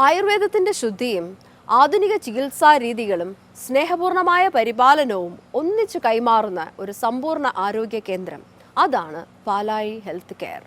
ആയുർവേദത്തിന്റെ ശുദ്ധിയും ആധുനിക ചികിത്സാ രീതികളും സ്നേഹപൂർണമായ പരിപാലനവും ഒന്നിച്ചു കൈമാറുന്ന ഒരു സമ്പൂർണ്ണ ആരോഗ്യ കേന്ദ്രം. അതാണ് പാലാഴി ഹെൽത്ത് കെയർ.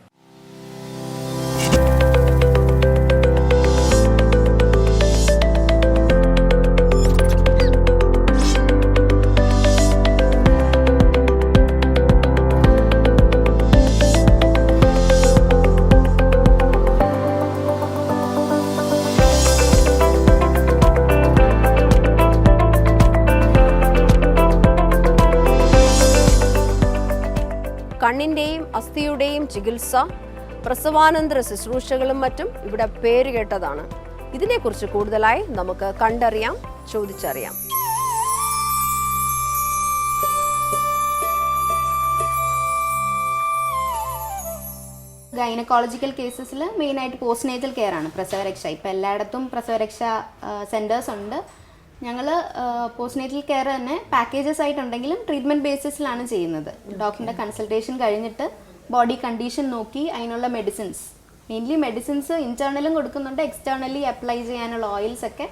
കണ്ണിൻ്റെയും അസ്ഥിയുടെയും ചികിത്സ, പ്രസവാനന്തര ശുശ്രൂഷകളും മറ്റും ഇവിടെ പേരുകേട്ടതാണ്. ഇതിനെക്കുറിച്ച് കൂടുതലായി നമുക്ക് കണ്ടറിയാം, ചോദിച്ചറിയാം. ഗൈനക്കോളജിക്കൽ കേസസിൽ മെയിനായിട്ട് പോസ്റ്റ്നേറ്റൽ കെയർ ആണ് പ്രസവരക്ഷ. ഇപ്പം എല്ലായിടത്തും പ്രസവരക്ഷ സെൻറ്റേഴ്സ് ഉണ്ട്. ഞങ്ങൾ പോസ്റ്റ്നേറ്റൽ കെയർ തന്നെ പാക്കേജസ് ആയിട്ടുണ്ടെങ്കിലും ട്രീറ്റ്മെൻറ്റ് ബേസിസിലാണ് ചെയ്യുന്നത്. ഡോക്ടറിൻ്റെ കൺസൾട്ടേഷൻ കഴിഞ്ഞിട്ട് ബോഡി കണ്ടീഷൻ നോക്കി അതിനുള്ള മെഡിസിൻസ്, മെയിൻലി മെഡിസിൻസ് ഇൻറ്റേർണലും കൊടുക്കുന്നുണ്ട്, എക്സ്റ്റേർണലി അപ്ലൈ ചെയ്യാനുള്ള ഓയിൽസ് ഒക്കെ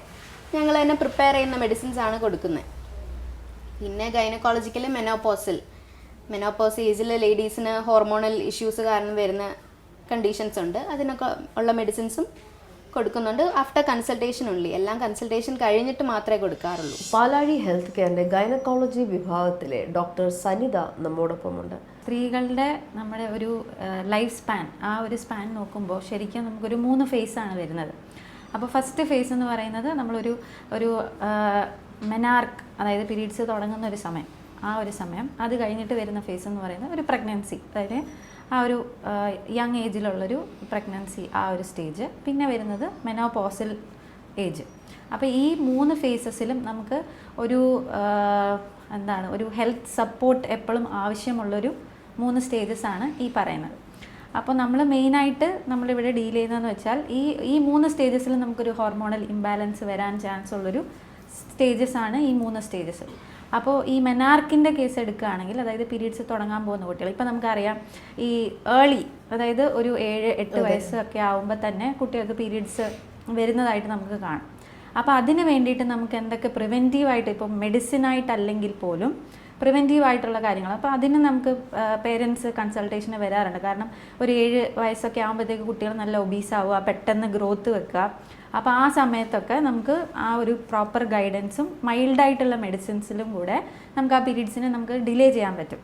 ഞങ്ങൾ തന്നെ പ്രിപ്പയർ ചെയ്യുന്ന മെഡിസിൻസ് ആണ് കൊടുക്കുന്നത്. പിന്നെ ഗൈനക്കോളജിക്കൽ മെനോപോസ് ഏജിൽ ലേഡീസിന് ഹോർമോണൽ ഇഷ്യൂസ് കാരണം വരുന്ന കണ്ടീഷൻസ് ഉണ്ട്. അതിനൊക്കെ ഉള്ള മെഡിസിൻസും കൊടുക്കുന്നുണ്ട്. ആഫ്റ്റർ കൺസൾട്ടേഷൻ ഉള്ളി, എല്ലാം കൺസൾട്ടേഷൻ കഴിഞ്ഞിട്ട് മാത്രമേ കൊടുക്കാറുള്ളൂ. പാലാഴി ഹെൽത്ത് കെയറിന്റെ ഗൈനക്കോളജി വിഭാഗത്തിലെ ഡോക്ടർ സനിത നമ്മോടൊപ്പമുണ്ട്. സ്ത്രീകളുടെ നമ്മുടെ ഒരു ലൈഫ് സ്പാൻ, ആ ഒരു സ്പാൻ നോക്കുമ്പോൾ ശരിക്കും നമുക്കൊരു 3 ഫേസാണ് വരുന്നത്. അപ്പോൾ ഫസ്റ്റ് ഫേസ് എന്ന് പറയുന്നത് നമ്മളൊരു മെനാർക്ക്, അതായത് പീരീഡ്സ് തുടങ്ങുന്ന ഒരു സമയം, ആ ഒരു സമയം. അത് കഴിഞ്ഞിട്ട് വരുന്ന ഫേസ് എന്ന് പറയുന്നത് ഒരു പ്രഗ്നൻസി, അതായത് ആ ഒരു യങ് ഏജിലുള്ളൊരു പ്രഗ്നൻസി, ആ ഒരു സ്റ്റേജ്. പിന്നെ വരുന്നത് മെനോപോസൽ ഏജ്. അപ്പോൾ ഈ 3 ഫേസസിലും നമുക്ക് ഒരു ഒരു ഹെൽത്ത് സപ്പോർട്ട് എപ്പോഴും ആവശ്യമുള്ളൊരു 3 സ്റ്റേജസാണ് ഈ പറയുന്നത്. അപ്പോൾ നമ്മൾ മെയിനായിട്ട് നമ്മളിവിടെ ഡീൽ ചെയ്യുന്നതെന്ന് വെച്ചാൽ ഈ 3 സ്റ്റേജസിലും നമുക്കൊരു ഹോർമോണൽ ഇംബാലൻസ് വരാൻ ചാൻസ് ഉള്ളൊരു സ്റ്റേജസാണ് ഈ 3 സ്റ്റേജസ്. അപ്പോൾ ഈ മെനാർക്കിൻ്റെ കേസ് എടുക്കുകയാണെങ്കിൽ, അതായത് പീരീഡ്സ് തുടങ്ങാൻ പോകുന്ന കുട്ടികൾ, ഇപ്പോൾ നമുക്കറിയാം ഈ ഏർലി, അതായത് ഒരു 7-8 വയസ്സൊക്കെ ആകുമ്പോൾ തന്നെ കുട്ടികൾക്ക് പീരീഡ്സ് വരുന്നതായിട്ട് നമുക്ക് കാണാം. അപ്പോൾ അതിന് വേണ്ടിയിട്ട് നമുക്ക് എന്തൊക്കെ പ്രിവെൻറ്റീവായിട്ട്, ഇപ്പം മെഡിസിനായിട്ടല്ലെങ്കിൽ പോലും പ്രിവെൻറ്റീവായിട്ടുള്ള കാര്യങ്ങൾ, അപ്പോൾ അതിന് നമുക്ക് പേരൻസ് കൺസൾട്ടേഷന് വരാറുണ്ട്. കാരണം ഒരു 7 വയസ്സൊക്കെ ആകുമ്പോഴത്തേക്ക് കുട്ടികൾ നല്ല ഒബീസ് ആവുക, പെട്ടെന്ന് ഗ്രോത്ത് വെക്കുക. അപ്പോൾ ആ സമയത്തൊക്കെ നമുക്ക് ആ ഒരു പ്രോപ്പർ ഗൈഡൻസും മൈൽഡായിട്ടുള്ള മെഡിസിൻസിലും കൂടെ നമുക്ക് ആ പീരീഡ്സിനെ നമുക്ക് ഡിലേ ചെയ്യാൻ പറ്റും.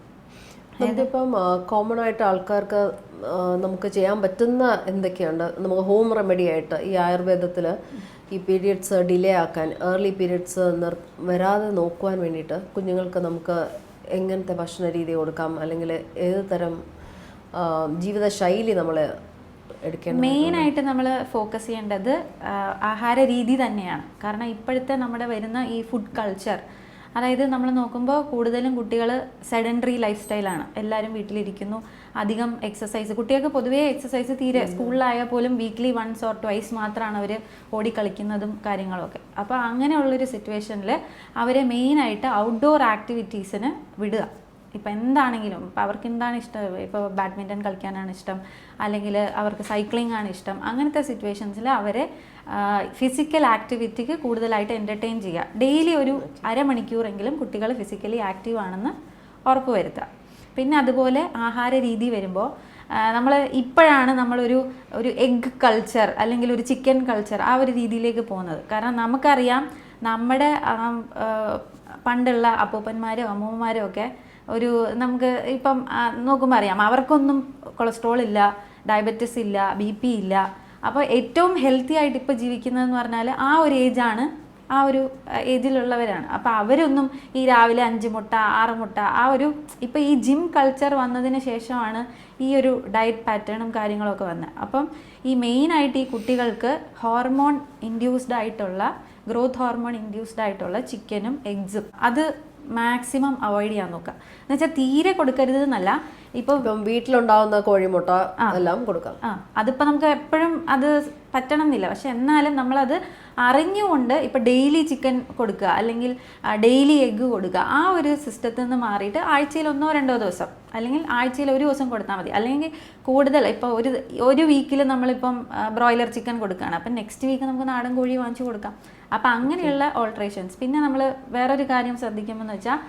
നമുക്കിപ്പം കോമൺ ആയിട്ട് ആൾക്കാർക്ക് നമുക്ക് ചെയ്യാൻ പറ്റുന്ന എന്തൊക്കെയുണ്ട്? നമുക്ക് ഹോം റെമഡി ആയിട്ട് ഈ ആയുർവേദത്തിൽ ഈ പീരിയഡ്സ് ഡിലേ ആക്കാൻ, ഏർലി പീരിയഡ്സ് വരാതെ നോക്കുവാൻ വേണ്ടിയിട്ട് കുഞ്ഞുങ്ങൾക്ക് നമുക്ക് എങ്ങനത്തെ ഭക്ഷണ രീതി കൊടുക്കാം, അല്ലെങ്കിൽ ഏത് തരം ജീവിതശൈലി നമ്മൾ എടുക്കണം? മെയിനായിട്ട് നമ്മൾ ഫോക്കസ് ചെയ്യേണ്ടത് ആഹാര രീതി തന്നെയാണ്. കാരണം ഇപ്പോഴത്തെ നമ്മുടെ വരുന്ന ഈ ഫുഡ് കൾച്ചർ, അതായത് നമ്മൾ നോക്കുമ്പോൾ കൂടുതലും കുട്ടികൾ സെഡൻറ്ററി ലൈഫ് സ്റ്റൈലാണ്. എല്ലാവരും വീട്ടിലിരിക്കുന്നു, അധികം എക്സസൈസ്, കുട്ടികൾക്ക് പൊതുവേ എക്സസൈസ് തീരെ, സ്കൂളിലായാൽ പോലും വീക്ക്ലി 1 or 2 മാത്രമാണ് അവർ ഓടിക്കളിക്കുന്നതും കാര്യങ്ങളൊക്കെ. അപ്പോൾ അങ്ങനെയുള്ളൊരു സിറ്റുവേഷനിൽ അവരെ മെയിനായിട്ട് ഔട്ട്ഡോർ ആക്ടിവിറ്റീസിന് വിടുക. ഇപ്പോൾ എന്താണെങ്കിലും, ഇപ്പോൾ അവർക്ക് എന്താണ് ഇഷ്ടം, ഇപ്പോൾ ബാഡ്മിൻ്റൺ കളിക്കാനാണ് ഇഷ്ടം, അല്ലെങ്കിൽ അവർക്ക് സൈക്ലിംഗ് ആണ് ഇഷ്ടം, അങ്ങനത്തെ സിറ്റുവേഷൻസിൽ അവരെ ഫിസിക്കൽ ആക്ടിവിറ്റിക്ക് കൂടുതലായിട്ട് എൻ്റർടൈൻ ചെയ്യുക. ഡെയിലി ഒരു അരമണിക്കൂറെങ്കിലും കുട്ടികൾ ഫിസിക്കലി ആക്റ്റീവ് ആണെന്ന് ഉറപ്പ് വരുത്തുക. പിന്നെ അതുപോലെ ആഹാര രീതി വരുമ്പോൾ നമ്മൾ ഇപ്പോഴാണ് നമ്മളൊരു എഗ്ഗ് കൾച്ചർ അല്ലെങ്കിൽ ഒരു ചിക്കൻ കൾച്ചർ ആ ഒരു രീതിയിലേക്ക് പോകുന്നത്. കാരണം നമുക്കറിയാം നമ്മുടെ പണ്ടുള്ള അപ്പൂപ്പന്മാരും അമ്മൂമ്മമാരും ഒക്കെ നമുക്ക് ഇപ്പം നോക്കുമ്പോൾ അറിയാം, അവർക്കൊന്നും കൊളസ്ട്രോൾ ഇല്ല, ഡയബറ്റിസ് ഇല്ല, BP ഇല്ല. അപ്പോൾ ഏറ്റവും ഹെൽത്തി ആയിട്ട് ഇപ്പോൾ ജീവിക്കുന്നതെന്ന് പറഞ്ഞാൽ ആ ഒരു ഏജാണ്, ആ ഒരു ഏജിലുള്ളവരാണ്. അപ്പോൾ അവരൊന്നും ഈ രാവിലെ 5 മുട്ട 6 മുട്ട ഇപ്പോൾ ഈ ജിം കൾച്ചർ വന്നതിന് ശേഷമാണ് ഈ ഒരു ഡയറ്റ് പാറ്റേണും കാര്യങ്ങളൊക്കെ വന്നത്. അപ്പം ഈ മെയിനായിട്ട് ഈ കുട്ടികൾക്ക് ഹോർമോൺ ഇൻഡ്യൂസ്ഡ് ആയിട്ടുള്ള, ഗ്രോത്ത് ഹോർമോൺ ഇൻഡ്യൂസ്ഡ് ആയിട്ടുള്ള ചിക്കനും എഗ്സും അത് മാക്സിമം അവോയ്ഡ് ചെയ്യാൻ നോക്കുക. എന്ന് വെച്ചാൽ തീരെ കൊടുക്കരുത് എന്നല്ല, ഇപ്പം വീട്ടിലുണ്ടാവുന്ന കോഴിമുട്ട എല്ലാം കൊടുക്കാം. അതിപ്പോൾ നമുക്ക് എപ്പോഴും അത് പറ്റണം എന്നില്ല. പക്ഷെ എന്നാലും നമ്മളത് അറിഞ്ഞുകൊണ്ട് ഇപ്പോൾ ഡെയിലി ചിക്കൻ കൊടുക്കുക അല്ലെങ്കിൽ ഡെയിലി എഗ്ഗ് കൊടുക്കുക, ആ ഒരു സിസ്റ്റത്തിൽ നിന്ന് മാറിയിട്ട് ആഴ്ചയിൽ 1-2 ദിവസം അല്ലെങ്കിൽ ആഴ്ചയിൽ ഒരു ദിവസം കൊടുത്താൽ മതി. അല്ലെങ്കിൽ കൂടുതൽ ഇപ്പോൾ ഒരു വീക്കിൽ നമ്മളിപ്പം ബ്രോയിലർ ചിക്കൻ കൊടുക്കുകയാണ്, അപ്പം നെക്സ്റ്റ് വീക്ക് നമുക്ക് നാടൻ കോഴി വാങ്ങിച്ചു കൊടുക്കാം. അപ്പം അങ്ങനെയുള്ള ഓൾട്രേഷൻസ്. പിന്നെ നമ്മൾ വേറൊരു കാര്യം ശ്രദ്ധിക്കുമെന്ന് വെച്ചാൽ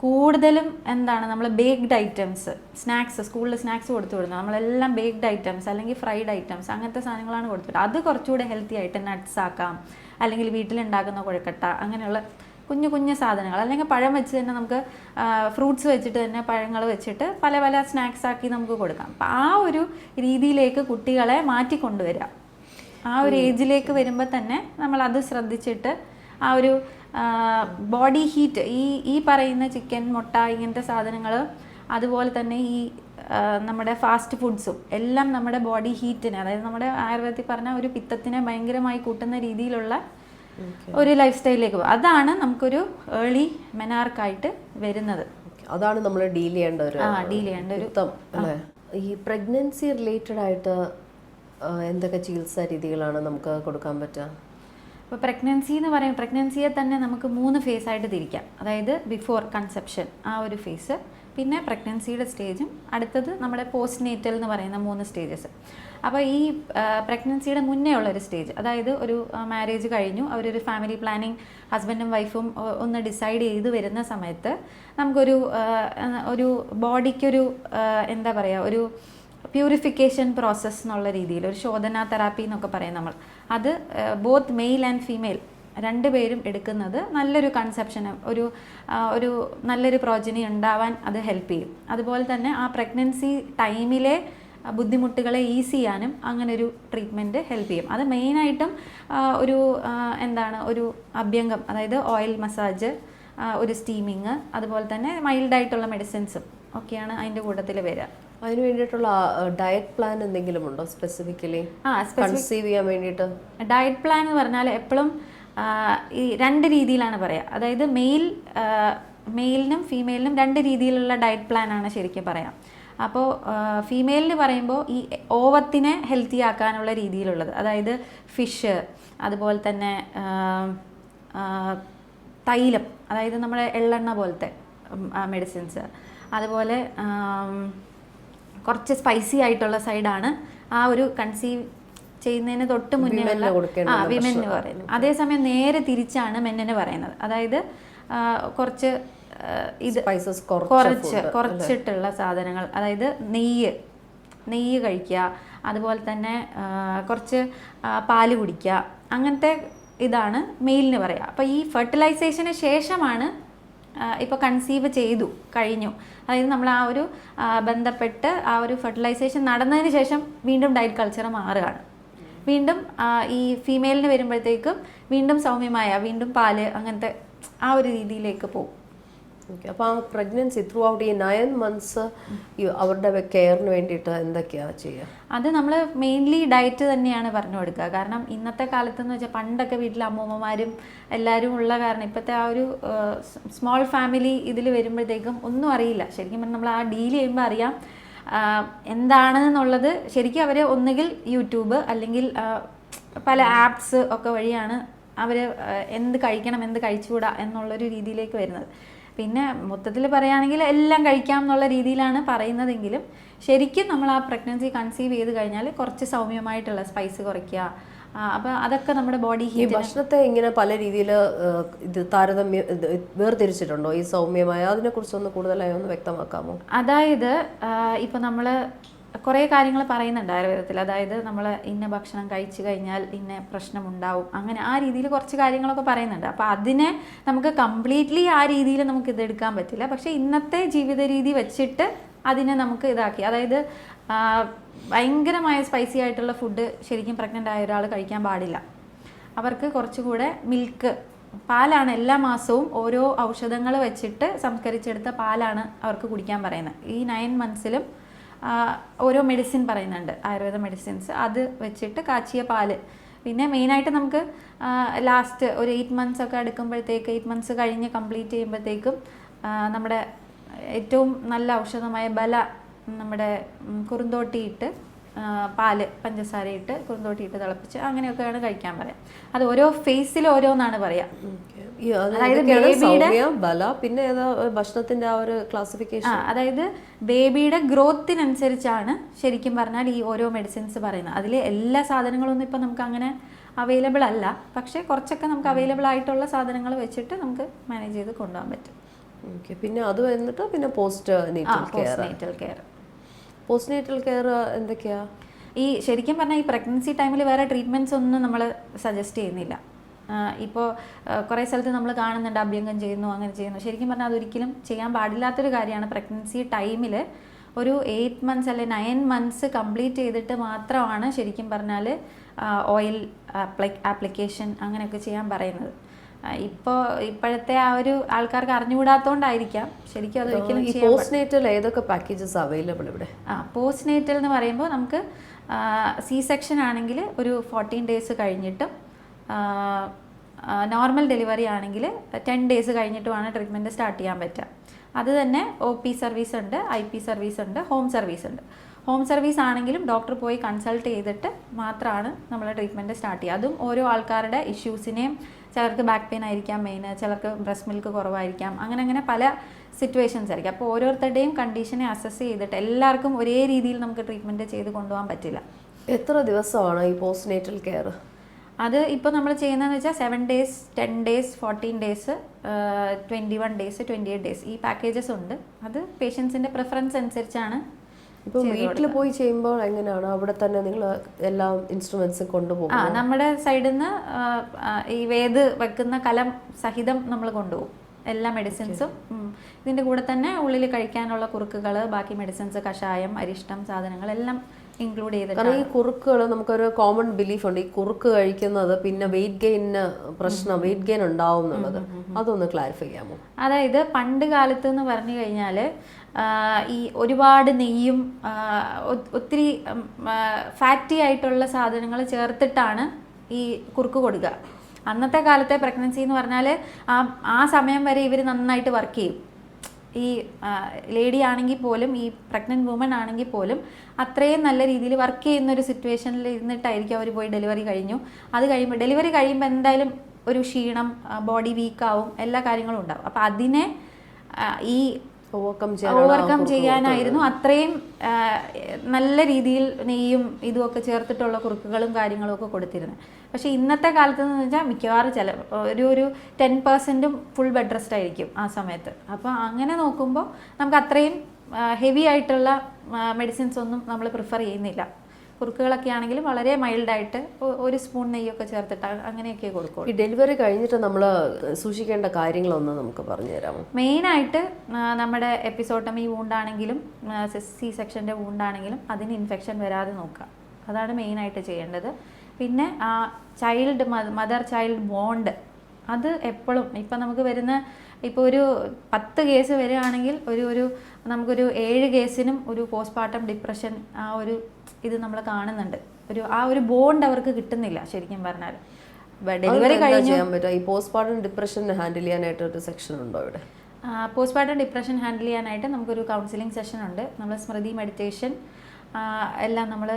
കൂടുതലും എന്താണ് നമ്മൾ ബേക്ക്ഡ് ഐറ്റംസ്, സ്നാക്സ്, സ്കൂളിൽ സ്നാക്സ് കൊടുത്തു വിടുന്നത് നമ്മളെല്ലാം ബേക്ക്ഡ് ഐറ്റംസ് അല്ലെങ്കിൽ ഫ്രൈഡ് ഐറ്റംസ് അങ്ങനത്തെ സാധനങ്ങളാണ് കൊടുത്തിട്ട്. അത് കുറച്ചുകൂടെ ഹെൽത്തി ആയിട്ട് നട്ട്സ് ആക്കാം, അല്ലെങ്കിൽ വീട്ടിലുണ്ടാക്കുന്ന കുഴക്കട്ട, അങ്ങനെയുള്ള കുഞ്ഞു കുഞ്ഞു സാധനങ്ങൾ. അല്ലെങ്കിൽ പഴം വെച്ച് തന്നെ നമുക്ക് ഫ്രൂട്ട്സ് വെച്ചിട്ട് തന്നെ പഴങ്ങൾ വെച്ചിട്ട് പല പല സ്നാക്സ് ആക്കി നമുക്ക് കൊടുക്കാം. അപ്പം ആ ഒരു രീതിയിലേക്ക് കുട്ടികളെ മാറ്റിക്കൊണ്ടുവരിക. ആ ഒരു ഏജിലേക്ക് വരുമ്പോൾ തന്നെ നമ്മളത് ശ്രദ്ധിച്ചിട്ട് ആ ഒരു ബോഡി ഹീറ്റ്, ഈ പറയുന്ന ചിക്കൻ, മുട്ട, ഇങ്ങനത്തെ സാധനങ്ങൾ, അതുപോലെ തന്നെ ഈ നമ്മുടെ ഫാസ്റ്റ് ഫുഡ്സും എല്ലാം നമ്മുടെ ബോഡി ഹീറ്റിനെ, അതായത് നമ്മുടെ ആയുർവേദത്തിൽ പറഞ്ഞ ഒരു പിത്തത്തിനെ ഭയങ്കരമായി കൂട്ടുന്ന രീതിയിലുള്ള ഒരു ലൈഫ് സ്റ്റൈലിലേക്ക് പോകും. അതാണ് നമുക്കൊരു ഏർലി മെനാർക്കായിട്ട് വരുന്നത്. അതാണ് നമ്മൾ ഡീൽ ചെയ്യേണ്ട ഒരു പിത്തം അല്ലേ? ഈ പ്രഗ്നൻസി റിലേറ്റഡ് ആയിട്ട് എന്തൊക്കെ ചികിത്സാ രീതികളാണ് നമുക്ക് കൊടുക്കാൻ പറ്റുക? ഇപ്പോൾ പ്രഗ്നൻസി എന്ന് പറയുമ്പോൾ പ്രഗ്നൻസിയെ തന്നെ നമുക്ക് 3 ഫേസായിട്ട് തിരിക്കാം. അതായത് ബിഫോർ കൺസെപ്ഷൻ ആ ഒരു ഫേസ്, പിന്നെ പ്രഗ്നൻസിയുടെ സ്റ്റേജും, അടുത്തത് നമ്മുടെ പോസ്റ്റ് നേറ്റൽ എന്ന് പറയുന്ന 3 സ്റ്റേജസ്. അപ്പോൾ ഈ പ്രഗ്നൻസിയുടെ മുന്നേ ഉള്ളൊരു സ്റ്റേജ്, അതായത് ഒരു മാരേജ് കഴിഞ്ഞു, അവരൊരു ഫാമിലി പ്ലാനിങ് ഹസ്ബൻഡും വൈഫും ഒന്ന് ഡിസൈഡ് ചെയ്ത് വരുന്ന സമയത്ത് നമുക്കൊരു ബോഡിക്കൊരു എന്താ പറയുക, ഒരു പ്യൂരിഫിക്കേഷൻ പ്രോസസ്സ് എന്നുള്ള രീതിയിൽ ഒരു ശോധന തെറാപ്പി എന്നൊക്കെ പറയും നമ്മൾ. അത് ബോത്ത് മെയിൽ ആൻഡ് ഫീമെയിൽ രണ്ടുപേരും എടുക്കുന്നത് നല്ലൊരു കൺസെപ്ഷന്, ഒരു നല്ലൊരു പ്രോജനി ഉണ്ടാവാൻ അത് ഹെൽപ്പ് ചെയ്യും. അതുപോലെ തന്നെ ആ പ്രഗ്നൻസി ടൈമിലെ ബുദ്ധിമുട്ടുകളെ ഈസി ചെയ്യാനും അങ്ങനൊരു ട്രീറ്റ്മെൻറ്റ് ഹെൽപ്പ് ചെയ്യും. അത് മെയിനായിട്ടും ഒരു അഭ്യംഗം, അതായത് ഓയിൽ മസാജ്, ഒരു സ്റ്റീമിങ്, അതുപോലെ തന്നെ മൈൽഡായിട്ടുള്ള മെഡിസിൻസും ഒക്കെയാണ് അതിൻ്റെ കൂട്ടത്തിൽ വരിക. അതിന് വേണ്ടിയിട്ടുള്ള ഡയറ്റ് പ്ലാൻ എന്തെങ്കിലും ഉണ്ടോ സ്പെസിഫിക്കലി കൺസീവ് ചെയ്യാൻ വേണ്ടിയിട്ട്? ഡയറ്റ് പ്ലാൻ എന്ന് പറഞ്ഞാൽ എപ്പോഴും ഈ 2 രീതിയിലാണ് പറയുക. അതായത് മെയിലിനും ഫീമെയിലിനും 2 രീതിയിലുള്ള ഡയറ്റ് പ്ലാനാണ് ശരിക്കും പറയാം. അപ്പോൾ ഫീമെയിലിന് പറയുമ്പോൾ ഈ ഓവത്തിനെ ഹെൽത്തി ആക്കാനുള്ള രീതിയിലുള്ളത്, അതായത് ഫിഷ്, അതുപോലെ തന്നെ തൈലം, അതായത് നമ്മുടെ എള്ളെണ്ണ പോലത്തെ മെഡിസിൻസ്, അതുപോലെ കുറച്ച് സ്പൈസി ആയിട്ടുള്ള സൈഡാണ് ആ ഒരു കൺസീവ് ചെയ്യുന്നതിന് തൊട്ട് മുന്നേ വിമെന് പറയുന്നത്. അതേസമയം നേരെ തിരിച്ചാണ് മെന്നിന് പറയുന്നത്. അതായത് കുറച്ച് ഇത് കുറച്ചിട്ടുള്ള സാധനങ്ങൾ, അതായത് നെയ്യ് കഴിക്കുക, അതുപോലെ തന്നെ കുറച്ച് പാല് കുടിക്കുക, അങ്ങനത്തെ ഇതാണ് മെയിലിന് പറയുക. അപ്പോൾ ഈ ഫെർട്ടിലൈസേഷന് ശേഷമാണ് ഇപ്പോൾ കൺസീവ് കഴിഞ്ഞു, അതായത് നമ്മൾ ആ ഒരു ബന്ധപ്പെട്ട് ആ ഒരു ഫെർട്ടിലൈസേഷൻ നടന്നതിന് ശേഷം വീണ്ടും ഡയറ്റ് കൾച്ചർ മാറുകയാണ്. വീണ്ടും ഈ ഫീമെയിലിന് വരുമ്പോഴത്തേക്കും വീണ്ടും സൗമ്യമായ വീണ്ടും പാല് അങ്ങനത്തെ ആ ഒരു രീതിയിലേക്ക് പോകും. ഓക്കെ. അപ്പോൾ ആ പ്രഗ്നൻസി ത്രൂ ഔട്ട് ഈ 9 months അവരുടെ കെയറിന് വേണ്ടിയിട്ട് എന്തൊക്കെയാണ് ചെയ്യുക? അത് നമ്മൾ മെയിൻലി ഡയറ്റ് തന്നെയാണ് പറഞ്ഞു കൊടുക്കുക. കാരണം ഇന്നത്തെ കാലത്തെന്ന് വെച്ചാൽ പണ്ടൊക്കെ വീട്ടിൽ അമ്മൂമ്മമാരും എല്ലാവരും ഉള്ള കാരണം ഇപ്പോഴത്തെ ആ ഒരു സ്മോൾ ഫാമിലി ഇതിൽ വരുമ്പോഴത്തേക്കും ഒന്നും അറിയില്ല. ശരിക്കും പറഞ്ഞാൽ നമ്മൾ ആ ഡീൽ ചെയ്യുമ്പോൾ അറിയാം എന്താണെന്നുള്ളത്. ശരിക്കും അവർ ഒന്നുകിൽ യൂട്യൂബ് അല്ലെങ്കിൽ പല ആപ്സ് ഒക്കെ വഴിയാണ് അവർ എന്ത് കഴിക്കണം എന്ത് കഴിച്ചുകൂടാ എന്നുള്ളൊരു രീതിയിലേക്ക് വരുന്നത്. പിന്നെ മൊത്തത്തിൽ പറയുകയാണെങ്കിൽ എല്ലാം കഴിക്കാം എന്നുള്ള രീതിയിലാണ് പറയുന്നതെങ്കിലും ശരിക്കും നമ്മൾ ആ പ്രഗ്നൻസി കൺസീവ് ചെയ്ത് കഴിഞ്ഞാൽ കുറച്ച് സൗമ്യമായിട്ടുള്ള സ്പൈസ് കുറയ്ക്കുക. അപ്പോൾ അതൊക്കെ നമ്മുടെ ബോഡി ഹീറ്റ്. ഭക്ഷണത്തെ ഇങ്ങനെ പല രീതിയിൽ ഇത് താരതമ്യം വേർതിരിച്ചിട്ടുണ്ടോ ഈ സൗമ്യമായ? അതിനെക്കുറിച്ചൊന്ന് കൂടുതലായി ഒന്ന് വ്യക്തമാക്കാമോ? അതായത് ഇപ്പോൾ നമ്മൾ കുറേ കാര്യങ്ങൾ പറയുന്നുണ്ട് ആയുർവേദത്തിൽ. അതായത് നമ്മൾ ഇന്ന ഭക്ഷണം കഴിച്ചു കഴിഞ്ഞാൽ ഇന്ന പ്രശ്നമുണ്ടാവും, അങ്ങനെ ആ രീതിയിൽ കുറച്ച് കാര്യങ്ങളൊക്കെ പറയുന്നുണ്ട്. അപ്പോൾ അതിനെ നമുക്ക് കംപ്ലീറ്റ്ലി ആ രീതിയിൽ നമുക്ക് ഇതെടുക്കാൻ പറ്റില്ല. പക്ഷേ ഇന്നത്തെ ജീവിത രീതി വെച്ചിട്ട് അതിനെ നമുക്ക് ഇതാക്കി, അതായത് ഭയങ്കരമായ സ്പൈസി ആയിട്ടുള്ള ഫുഡ് ശരിക്കും പ്രഗ്നൻ്റ് ആയ ഒരാൾ കഴിക്കാൻ പാടില്ല. അവർക്ക് കുറച്ചുകൂടെ മിൽക്ക്, പാലാണ് എല്ലാ മാസവും ഓരോ ഔഷധങ്ങൾ വെച്ചിട്ട് സംസ്കരിച്ചെടുത്ത പാലാണ് അവർക്ക് കുടിക്കാൻ പറയുന്നത്. ഈ 9 months ഓരോ മെഡിസിൻ പറയുന്നുണ്ട്, ആയുർവേദ മെഡിസിൻസ്, അത് വെച്ചിട്ട് കാച്ചിയ പാല്. പിന്നെ മെയിനായിട്ട് നമുക്ക് ലാസ്റ്റ് ഒരു 8 months ഒക്കെ എടുക്കുമ്പോഴത്തേക്ക് 8 months കഴിഞ്ഞ് കംപ്ലീറ്റ് ചെയ്യുമ്പോഴത്തേക്കും നമ്മുടെ ഏറ്റവും നല്ല ഔഷധമായ നമ്മുടെ കുറുന്തോട്ടിയിട്ട് പാല് പഞ്ചസാര ഇട്ട് കുറുന്തോട്ടി ഇട്ട് തിളപ്പിച്ച് അങ്ങനെയൊക്കെയാണ് കഴിക്കാൻ പറയാം. അത് ഓരോ ഫേസിൽ ഓരോന്നാണ് പറയാം. അതായത് ബേബിയുടെ ബല പിന്നെ ഏതാ ഭക്ഷണത്തിന്റെ ആ ഒരു ക്ലാസിഫിക്കേഷൻ? അതായത് ബേബിയുടെ ഗ്രോത്തിനനുസരിച്ചാണ് ശരിക്കും പറഞ്ഞാൽ ഈ ഓരോ മെഡിസിൻസ് പറയുന്നത്. അതിൽ എല്ലാ സാധനങ്ങളൊന്നും ഇപ്പം നമുക്ക് അങ്ങനെ അവൈലബിൾ അല്ല, പക്ഷേ കുറച്ചൊക്കെ നമുക്ക് അവൈലബിൾ ആയിട്ടുള്ള സാധനങ്ങൾ വെച്ചിട്ട് നമുക്ക് മാനേജ് ചെയ്ത് കൊണ്ടുപോകാൻ പറ്റും. പിന്നെ അത് വന്നിട്ട് പിന്നെ post natal care. Post natal care എന്തൊക്കെയാ? ഈ ശരിക്കും പറഞ്ഞാൽ ഈ പ്രഗ്നൻസി ടൈമിൽ വേറെ ട്രീറ്റ്മെൻറ്റ്സ് ഒന്നും നമ്മൾ സജസ്റ്റ് ചെയ്യുന്നില്ല. ഇപ്പോൾ കുറേ സ്ഥലത്ത് നമ്മൾ കാണുന്നുണ്ട് അഭ്യംഗം ചെയ്യുന്നു അങ്ങനെ ചെയ്യുന്നു. ശരിക്കും പറഞ്ഞാൽ അതൊരിക്കലും ചെയ്യാൻ പാടില്ലാത്തൊരു കാര്യമാണ്. പ്രഗ്നൻസി ടൈമിൽ ഒരു 8 months അല്ലെ 9 months കംപ്ലീറ്റ് ചെയ്തിട്ട് മാത്രമാണ് ശരിക്കും പറഞ്ഞാൽ ഓയിൽ ആപ്ലിക്കേഷൻ അങ്ങനെയൊക്കെ ചെയ്യാൻ പറയുന്നത്. ഇപ്പോഴത്തെ ആ ഒരു ആൾക്കാർക്ക് അറിഞ്ഞുകൂടാത്തോണ്ടായിരിക്കാം ശരിക്കും അതൊരിക്കലും പോസ്റ്റ്നേറ്റൽ ഏതൊക്കെ പാക്കേജസ് അവൈലബിൾ ഇവിടെ? പോസ്റ്റ്നേറ്റൽ എന്ന് പറയുമ്പോൾ നമുക്ക് സി സെക്ഷൻ ആണെങ്കിൽ ഒരു 14 days കഴിഞ്ഞിട്ടും നോർമൽ ഡെലിവറി ആണെങ്കിൽ 10 days കഴിഞ്ഞിട്ടുമാണ് ട്രീറ്റ്മെൻറ്റ് സ്റ്റാർട്ട് ചെയ്യാൻ പറ്റുക. അത് തന്നെ OP സർവീസ് ഉണ്ട്, IP സർവീസ് ഉണ്ട്, ഹോം സർവീസ് ഉണ്ട്. ഹോം സർവീസ് ആണെങ്കിലും ഡോക്ടർ പോയി കൺസൾട്ട് ചെയ്തിട്ട് മാത്രമാണ് നമ്മൾ ട്രീറ്റ്മെൻറ്റ് സ്റ്റാർട്ട് ചെയ്യുക. അതും ഓരോ ആൾക്കാരുടെ ഇഷ്യൂസിനെയും, ചിലർക്ക് ബാക്ക് പെയിൻ ആയിരിക്കാം മെയിൻ, ചിലർക്ക് ബ്രസ്റ്റ് മിൽക്ക് കുറവായിരിക്കാം, അങ്ങനെ പല സിറ്റുവേഷൻസ് ആയിരിക്കും. അപ്പോൾ ഓരോരുത്തരുടെയും കണ്ടീഷനെ അസസ് ചെയ്തിട്ട് എല്ലാവർക്കും ഒരേ രീതിയിൽ നമുക്ക് ട്രീറ്റ്മെൻറ്റ് ചെയ്ത് കൊണ്ടുപോകാൻ പറ്റില്ല. എത്ര ദിവസമാണ് ഈ പോസ്റ്റ് നേറ്റൽ കെയർ? അത് ഇപ്പോൾ നമ്മൾ ചെയ്യുന്നതെന്ന് വെച്ചാൽ 7 days, 10 days, 14 days, 21 days, 28 days ഈ പാക്കേജസ് ഉണ്ട്. അത് പേഷ്യൻസിൻ്റെ പ്രിഫറൻസ് അനുസരിച്ചാണ്. ഇപ്പോൾ വീട്ടിൽ പോയി ചെയ്യുമ്പോൾ എങ്ങനെയാണ്? അവിടെ തന്നെ നിങ്ങൾ എല്ലാ ഇൻസ്ട്രുമെന്റ്സും കൊണ്ടുപോകും? നമ്മുടെ സൈഡിൽ നിന്ന് ഈ വേദ് വെക്കുന്ന കലം സഹിതം നമ്മൾ കൊണ്ടുപോകും എല്ലാ മെഡിസിൻസും. ഇതിൻ്റെ കൂടെ തന്നെ ഉള്ളിൽ കഴിക്കാനുള്ള കുറുക്കുകൾ, ബാക്കി മെഡിസിൻസ്, കഷായം, അരിഷ്ടം സാധനങ്ങൾ എല്ലാം ഇൻക്ലൂഡ് ചെയ്തിട്ട്. കാരണം ഈ കുറുക്കുകൾ നമുക്കൊരു കോമൺ ബിലീഫ് ഉണ്ട്, ഈ കുറുക്ക് കഴിക്കുന്നത് പിന്നെ വെയിറ്റ് ഗെയിൻ ഉണ്ടാവും എന്നുള്ളത്. അതൊന്ന് ക്ലാരിഫൈ ചെയ്യാമോ? അതായത് പണ്ട് കാലത്ത് എന്ന് പറഞ്ഞു കഴിഞ്ഞാൽ ഈ ഒരുപാട് നെയ്യും ഒത്തിരി ഫാറ്റി ആയിട്ടുള്ള സാധനങ്ങൾ ചേർത്തിട്ടാണ് ഈ കുറുക്ക് കൊടുക്കുക. അന്നത്തെ കാലത്തെ പ്രഗ്നൻസി എന്ന് പറഞ്ഞാൽ ആ സമയം വരെ ഇവർ നന്നായിട്ട് വർക്ക് ചെയ്യും. ഈ ലേഡി ആണെങ്കിൽ പോലും, ഈ പ്രഗ്നൻറ്റ് വുമൺ ആണെങ്കിൽ പോലും അത്രയും നല്ല രീതിയിൽ വർക്ക് ചെയ്യുന്ന ഒരു സിറ്റുവേഷനിൽ ഇരുന്നിട്ടായിരിക്കും അവർ പോയി ഡെലിവറി കഴിഞ്ഞു. അത് കഴിയുമ്പോൾ ഡെലിവറി കഴിയുമ്പോൾ എന്തായാലും ഒരു ക്ഷീണം, ബോഡി വീക്കാവും, എല്ലാ കാര്യങ്ങളും ഉണ്ടാവും. അപ്പോൾ അതിനെ ഈ ഓവർകം ചെയ്യാനായിരുന്നു അത്രയും നല്ല രീതിയിൽ നെയ്യും ഇതുമൊക്കെ ചേർത്തിട്ടുള്ള കുറുക്കുകളും കാര്യങ്ങളും ഒക്കെ കൊടുത്തിരുന്നത്. പക്ഷേ ഇന്നത്തെ കാലത്ത് എന്ന് വെച്ചാൽ മിക്കവാറും ഒരു 10% ഫുൾ ബെഡ് റെസ്റ്റ് ആയിരിക്കും ആ സമയത്ത്. അപ്പോൾ അങ്ങനെ നോക്കുമ്പോൾ നമുക്ക് അത്രയും ഹെവി ആയിട്ടുള്ള മെഡിസിൻസ് ഒന്നും നമ്മൾ പ്രിഫർ ചെയ്യുന്നില്ല. കുറുക്കുകളൊക്കെ ആണെങ്കിലും വളരെ മൈൽഡായിട്ട് 1 സ്പൂൺ നെയ്യൊക്കെ ചേർത്തിട്ട് അങ്ങനെയൊക്കെ കൊടുക്കും. ഈ ഡെലിവറി കഴിഞ്ഞിട്ട് നമ്മൾ സൂക്ഷിക്കേണ്ട കാര്യങ്ങളൊന്ന് നമുക്ക് പറഞ്ഞു തരാമോ? മെയിനായിട്ട് നമ്മുടെ എപ്പിസോട്ടമി വൂണ്ടാണെങ്കിലും സി സെക്ഷൻ്റെ വൂണ്ടാണെങ്കിലും അതിന് ഇൻഫെക്ഷൻ വരാതെ നോക്കുക. അതാണ് മെയിനായിട്ട് ചെയ്യേണ്ടത്. പിന്നെ മദർ ചൈൽഡ് ബോണ്ട് അത് എപ്പോഴും ഇപ്പം നമുക്ക് വരുന്ന ഇപ്പോൾ ഒരു 10 കേസ് വരികയാണെങ്കിൽ നമുക്കൊരു 7 കേസിനും ഒരു പോസ്റ്റ്മോർട്ടം ഡിപ്രഷൻ ഇത് നമ്മൾ കാണുന്നുണ്ട്. ആ ഒരു ബോണ്ട് അവർക്ക് കിട്ടുന്നില്ല ശരിക്കും പറഞ്ഞാൽ. ഡെലിവറി കഴിഞ്ഞു ഈ പോസ്റ്റ്മോർട്ടം ഡിപ്രഷൻ ഹാൻഡിൽ ചെയ്യാനായിട്ട് ഒരു സെക്ഷൻ ഉണ്ടോ ഇവിടെ? പോസ്റ്റ്മോർട്ടം ഡിപ്രഷൻ ഹാൻഡിൽ ചെയ്യാനായിട്ട് നമുക്കൊരു കൗൺസിലിംഗ് സെഷൻ ഉണ്ട്. നമ്മൾ സ്മൃതി മെഡിറ്റേഷൻ എല്ലാം നമ്മൾ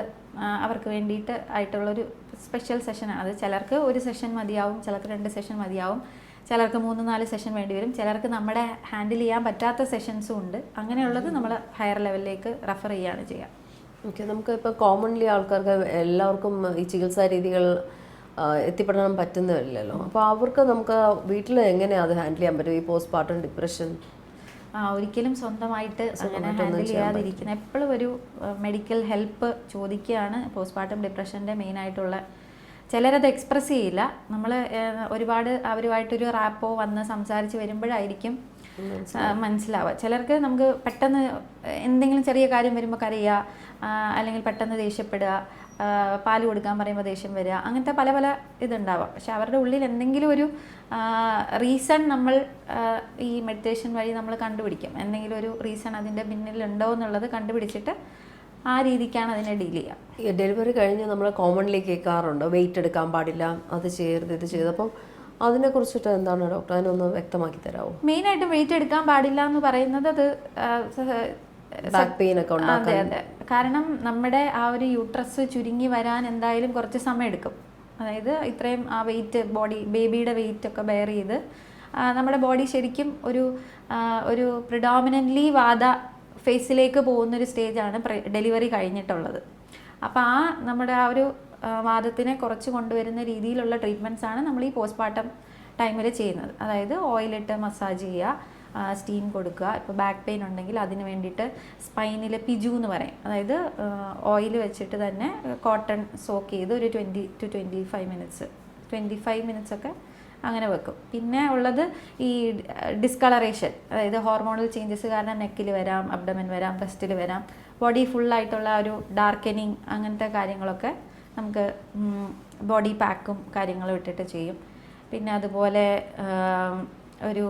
അവർക്ക് വേണ്ടിയിട്ട് ആയിട്ടുള്ളൊരു സ്പെഷ്യൽ സെഷനാണ്. അത് ചിലർക്ക് 1 സെഷൻ മതിയാവും, ചിലർക്ക് 2 സെഷൻ മതിയാവും, ചിലർക്ക് 3-4 സെഷൻ വേണ്ടി വരും, ചിലർക്ക് നമ്മുടെ ഹാൻഡിൽ ചെയ്യാൻ പറ്റാത്ത സെഷൻസും ഉണ്ട്. അങ്ങനെയുള്ളത് നമ്മൾ ഹയർ ലെവലിലേക്ക് റെഫർ ചെയ്യുകയാണ് ചെയ്യുക. ഓക്കെ, നമുക്ക് ഇപ്പോൾ കോമൺലി ആൾക്കാർക്ക് എല്ലാവർക്കും ഈ ചികിത്സാ രീതികൾ എത്തിപ്പെടാൻ പറ്റുന്നില്ലല്ലോ. അപ്പോൾ അവർക്ക് നമുക്ക് വീട്ടിൽ എങ്ങനെയാണ് അത് ഹാൻഡിൽ ചെയ്യാൻ പറ്റും ഈ പോസ്റ്റ്മോർട്ടം ഡിപ്രഷൻ? ഒരിക്കലും സ്വന്തമായിട്ട് അങ്ങനെ ഹാൻഡിൽ ചെയ്യാതിരിക്കുന്നത്. എപ്പോഴും ഒരു മെഡിക്കൽ ഹെൽപ്പ് ചോദിക്കുകയാണ് പോസ്റ്റ്മോർട്ടം ഡിപ്രഷൻ്റെ മെയിനായിട്ടുള്ള. ചിലരത് എക്സ്പ്രസ് ചെയ്യില്ല. നമ്മൾ ഒരുപാട് അവരുമായിട്ടൊരു റാപ്പോ വന്ന് സംസാരിച്ച് വരുമ്പോഴായിരിക്കും മനസ്സിലാവുക. ചിലർക്ക് നമുക്ക് പെട്ടെന്ന് എന്തെങ്കിലും ചെറിയ കാര്യം വരുമ്പോൾ കരയുക, അല്ലെങ്കിൽ പെട്ടെന്ന് ദേഷ്യപ്പെടുക, പാല് കൊടുക്കാൻ പറയുമ്പോൾ ദേഷ്യം വരിക, അങ്ങനത്തെ പല ഇതുണ്ടാവാം. പക്ഷെ അവരുടെ ഉള്ളിൽ എന്തെങ്കിലും ഒരു റീസൺ നമ്മൾ ഈ മെഡിറ്റേഷൻ വഴി നമ്മൾ കണ്ടുപിടിക്കും. എന്തെങ്കിലും ഒരു റീസൺ അതിൻ്റെ പിന്നിലുണ്ടോ എന്നുള്ളത് കണ്ടുപിടിച്ചിട്ട് ആ രീതിക്കാണ് അതിനെ ഡീൽ ചെയ്യുക. ഈ ഡെലിവറി കഴിഞ്ഞ് നമ്മൾ കോമൺലി കേൾക്കാറുണ്ട് വെയിറ്റ് എടുക്കാൻ പാടില്ല, അത് ചെയ്യരുത്, ഇത് ചെയ്ത്. അപ്പം അതിനെക്കുറിച്ചിട്ട് എന്താണ് ഡോക്ടർ, അതിനൊന്ന് വ്യക്തമാക്കി തരാമോ? മെയിനായിട്ട് വെയിറ്റ് എടുക്കാൻ പാടില്ല എന്ന് പറയുന്നത് അത് ബാക്ക് പെയിൻ ഒക്കെ ഉണ്ടാക്കാൻ. അതെ, കാരണം നമ്മുടെ ആ ഒരു യൂട്രസ് ചുരുങ്ങി വരാൻ എന്തായാലും കുറച്ച് സമയം എടുക്കും. അതായത് ഇത്രയും ആ വെയിറ്റ് ബേബിയുടെ വെയിറ്റ് ഒക്കെ ബെയർ ചെയ്ത് നമ്മുടെ ബോഡി ശരിക്കും ഒരു പ്രിഡോമിനൻ്റ്ലി വാദ ഫേസിലേക്ക് പോകുന്നൊരു സ്റ്റേജാണ് ഡെലിവറി കഴിഞ്ഞിട്ടുള്ളത്. അപ്പോൾ നമ്മുടെ ആ ഒരു വാദത്തിനെ കുറച്ച് കൊണ്ടുവരുന്ന രീതിയിലുള്ള ട്രീറ്റ്മെൻറ്റ്സാണ് നമ്മൾ ഈ പോസ്റ്റ്മോർട്ടം ടൈമിൽ ചെയ്യുന്നത്. അതായത് ഓയിലിട്ട് മസാജ് ചെയ്യുക, സ്റ്റീം കൊടുക്കുക. ഇപ്പോൾ ബാക്ക് പെയിൻ ഉണ്ടെങ്കിൽ അതിന് വേണ്ടിയിട്ട് സ്പൈനിൽ പിജു എന്ന് പറയും. അതായത് ഓയിൽ വെച്ചിട്ട് തന്നെ കോട്ടൺ സോക്ക് ചെയ്ത് ഒരു 20 to 25 മിനിറ്റ്സ് ഒക്കെ അങ്ങനെ വെക്കും. പിന്നെ ഉള്ളത് ഈ ഡിസ്കളറേഷൻ, അതായത് ഹോർമോണൽ ചേഞ്ചസ് കാരണം നെക്കിൽ വരാം, അബ്ഡമൻ വരാം, ബ്രസ്റ്റിൽ വരാം. ബോഡി ഫുള്ളായിട്ടുള്ള ഒരു ഡാർക്കനിങ് അങ്ങനത്തെ കാര്യങ്ങളൊക്കെ നമുക്ക് ബോഡി പാക്കും കാര്യങ്ങളും ഇട്ടിട്ട് ചെയ്യും. പിന്നെ അതുപോലെ ഒരു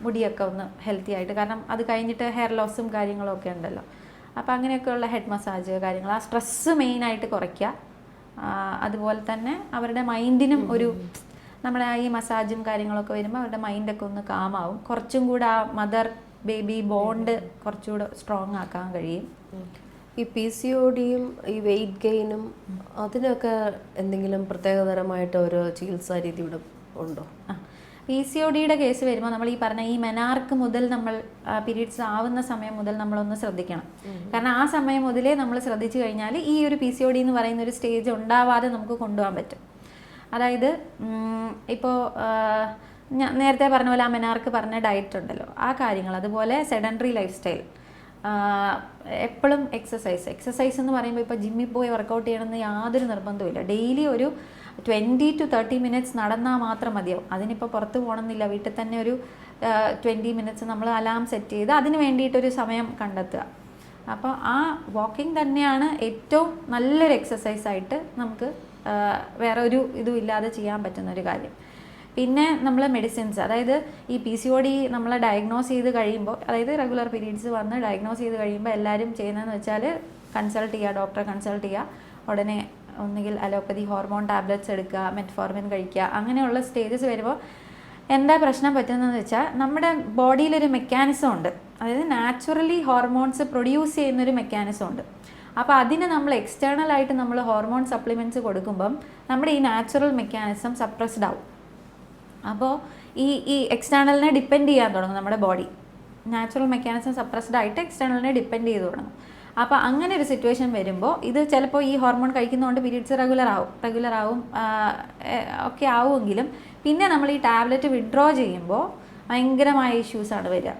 മുടിയൊക്കെ ഒന്ന് ഹെൽത്തി ആയിട്ട്, കാരണം അത് കഴിഞ്ഞിട്ട് ഹെയർ ലോസും കാര്യങ്ങളും ഒക്കെ ഉണ്ടല്ലോ. അപ്പോൾ അങ്ങനെയൊക്കെയുള്ള ഹെഡ് മസാജ് കാര്യങ്ങൾ, ആ സ്ട്രെസ്സ് മെയിനായിട്ട് കുറയ്ക്കുക. അതുപോലെ തന്നെ അവരുടെ മൈൻഡിനും നമ്മുടെ ഈ മസാജും കാര്യങ്ങളൊക്കെ വരുമ്പോൾ അവരുടെ മൈൻഡൊക്കെ ഒന്ന് കാമാവും. കുറച്ചും കൂടെ ആ മദർ ബേബി ബോണ്ട് കുറച്ചുകൂടെ സ്ട്രോങ് ആക്കാൻ കഴിയും. ഈ PCODയും ഈ വെയിറ്റ് ഗെയിനും അതിനൊക്കെ എന്തെങ്കിലും പ്രത്യേകതരമായിട്ട് ഒരു ചികിത്സാ രീതി ഇവിടെ ഉണ്ടോ? PCODയുടെ കേസ് വരുമ്പോൾ നമ്മൾ ഈ പറഞ്ഞ ഈ മെനാർക്ക് മുതൽ നമ്മൾ പീരീഡ്സ് ആവുന്ന സമയം മുതൽ നമ്മളൊന്ന് ശ്രദ്ധിക്കണം. കാരണം ആ സമയം മുതലേ നമ്മൾ ശ്രദ്ധിച്ചു കഴിഞ്ഞാൽ ഈ ഒരു PCOD എന്ന് പറയുന്ന ഒരു സ്റ്റേജ് ഉണ്ടാവാതെ നമുക്ക് കൊണ്ടുപോകാൻ പറ്റും. അതായത് ഇപ്പോൾ ഞാൻ നേരത്തെ പറഞ്ഞ പോലെ ആ മെനാർക്ക് പറഞ്ഞ ഡയറ്റ് ഉണ്ടല്ലോ, ആ കാര്യങ്ങൾ, അതുപോലെ സെഡൻറ്ററി ലൈഫ് സ്റ്റൈൽ, എപ്പോഴും എക്സസൈസ് എന്ന് പറയുമ്പോൾ ഇപ്പോൾ ജിമ്മിൽ പോയി വർക്കൗട്ട് ചെയ്യണമെന്ന് യാതൊരു നിർബന്ധവുമില്ല. ഡെയിലി ഒരു 20 to 30 മിനിറ്റ്സ് നടന്നാൽ മാത്രം മതിയാവും. അതിനിപ്പോൾ പുറത്ത് പോകണമെന്നില്ല, വീട്ടിൽ തന്നെ ഒരു 20 മിനിറ്റ്സ് നമ്മൾ അലാം സെറ്റ് ചെയ്ത് അതിന് വേണ്ടിയിട്ടൊരു സമയം കണ്ടെത്തുക. അപ്പോൾ ആ വാക്കിംഗ് തന്നെയാണ് ഏറ്റവും നല്ലൊരു എക്സസൈസായിട്ട് നമുക്ക് വേറെ ഒരു ഇതും ഇല്ലാതെ ചെയ്യാൻ പറ്റുന്നൊരു കാര്യം. പിന്നെ നമ്മൾ മെഡിസിൻസ്, അതായത് ഈ PCOD നമ്മൾ ഡയഗ്നോസ് ചെയ്ത് കഴിയുമ്പോൾ, അതായത് റെഗുലർ പീരീഡ്സ് വന്ന് ഡയഗ്നോസ് ചെയ്ത് കഴിയുമ്പോൾ എല്ലാവരും ചെയ്യുന്നതെന്ന് വെച്ചാൽ ഡോക്ടറെ കൺസൾട്ട് ചെയ്യുക. ഉടനെ ഒന്നുകിൽ അലോപ്പതി ഹോർമോൺ ടാബ്ലറ്റ്സ് എടുക്കുക, മെറ്റ്ഫോർമിൻ കഴിക്കുക. അങ്ങനെയുള്ള സ്റ്റേജസ് വരുമ്പോൾ എന്താ പ്രശ്നം പറ്റുന്നതെന്ന് വെച്ചാൽ നമ്മുടെ ബോഡിയിലൊരു മെക്കാനിസം ഉണ്ട്, അതായത് നാച്ചുറലി ഹോർമോൺസ് പ്രൊഡ്യൂസ് ചെയ്യുന്നൊരു മെക്കാനിസം ഉണ്ട്. അപ്പോൾ അതിന് നമ്മൾ എക്സ്റ്റേണലായിട്ട് നമ്മൾ ഹോർമോൺ സപ്ലിമെൻറ്റ്സ് കൊടുക്കുമ്പം നമ്മുടെ ഈ നാച്ചുറൽ മെക്കാനിസം സപ്രസ്ഡ് ആവും. അപ്പോൾ ഈ എക്സ്റ്റേണലിനെ ഡിപ്പെൻഡ് ചെയ്യാൻ തുടങ്ങും നമ്മുടെ ബോഡി. നാച്ചുറൽ മെക്കാനിസം സപ്രസ്ഡ് ആയിട്ട് എക്സ്റ്റേണലിനെ ഡിപ്പെൻഡ് ചെയ്ത് തുടങ്ങും. അപ്പോൾ അങ്ങനെ ഒരു സിറ്റുവേഷൻ വരുമ്പോൾ ഇത് ചിലപ്പോൾ ഈ ഹോർമോൺ കഴിക്കുന്നതുകൊണ്ട് പീരീഡ്സ് റെഗുലർ ആവും ഒക്കെ ആവുമെങ്കിലും പിന്നെ നമ്മൾ ഈ ടാബ്ലറ്റ് വിഡ്രോ ചെയ്യുമ്പോൾ ഭയങ്കരമായ ഇഷ്യൂസാണ് വരിക.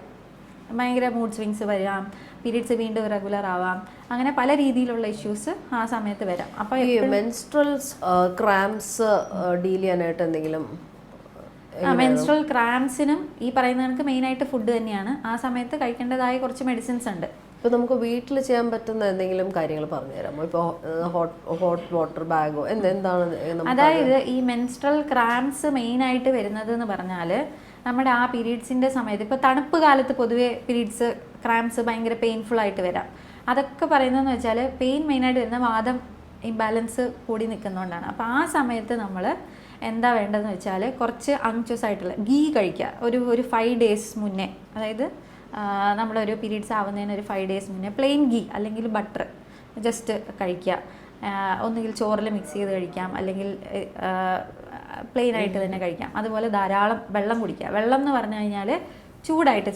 ഭയങ്കര മൂഡ് സ്വിങ്സ് വരാം, പീരീഡ്സ് വീണ്ടും റെഗുലർ ആവാം, അങ്ങനെ പല രീതിയിലുള്ള ഇഷ്യൂസ് ആ സമയത്ത് വരാം. അപ്പോൾ ഈ മെൻസ്ട്രൽ ക്രാംസ് ഡീൽ ചെയ്യാനായിട്ട് എന്തെങ്കിലും? മെൻസ്ട്രൽ ക്രാംസിനും ഈ പറയുന്ന കണക്ക് മെയിനായിട്ട് ഫുഡ് തന്നെയാണ്. ആ സമയത്ത് കഴിക്കേണ്ടതായ കുറച്ച് മെഡിസിൻസ് ഉണ്ട്. ഇപ്പോൾ നമുക്ക് വീട്ടിൽ ചെയ്യാൻ പറ്റുന്ന എന്തെങ്കിലും കാര്യങ്ങൾ പറഞ്ഞു തരാമോ? ഇപ്പോൾ ഹോട്ട് വാട്ടർ ബാഗോ എന്താണ്? അതായത് ഈ മെൻസ്ട്രൽ ക്രാംസ് മെയിനായിട്ട് വരുന്നത് എന്ന് പറഞ്ഞാൽ നമ്മുടെ ആ പീരീഡ്സിൻ്റെ സമയത്ത്, ഇപ്പോൾ തണുപ്പ് കാലത്ത് പൊതുവേ പീരീഡ്സ് ക്രാംസ് ഭയങ്കര പെയിൻഫുൾ ആയിട്ട് വരാം. അതൊക്കെ പറയുന്നതെന്ന് വെച്ചാൽ പെയിൻ മെയിനായിട്ട് വരുന്ന വാദം ഇംബാലൻസ് കൂടി നിൽക്കുന്നതുകൊണ്ടാണ്. അപ്പോൾ ആ സമയത്ത് നമ്മൾ എന്താ വേണ്ടതെന്ന് വെച്ചാൽ കുറച്ച് അങ്ചസ് ആയിട്ടുള്ള ഗീ കഴിക്കുക. ഒരു 5 days മുന്നേ, അതായത് നമ്മളൊരു പീരീഡ്സ് ആവുന്നതിന് ഒരു 5 days മുന്നേ പ്ലെയിൻ ഗീ അല്ലെങ്കിൽ ബട്ടർ ജസ്റ്റ് കഴിക്കുക. ഒന്നുകിൽ ചോറിൽ മിക്സ് ചെയ്ത് കഴിക്കാം, അല്ലെങ്കിൽ പ്ലെയിൻ ആയിട്ട് തന്നെ കഴിക്കാം. അതുപോലെ ധാരാളം വെള്ളം കുടിക്കുക. വെള്ളം എന്ന് പറഞ്ഞു കഴിഞ്ഞാൽ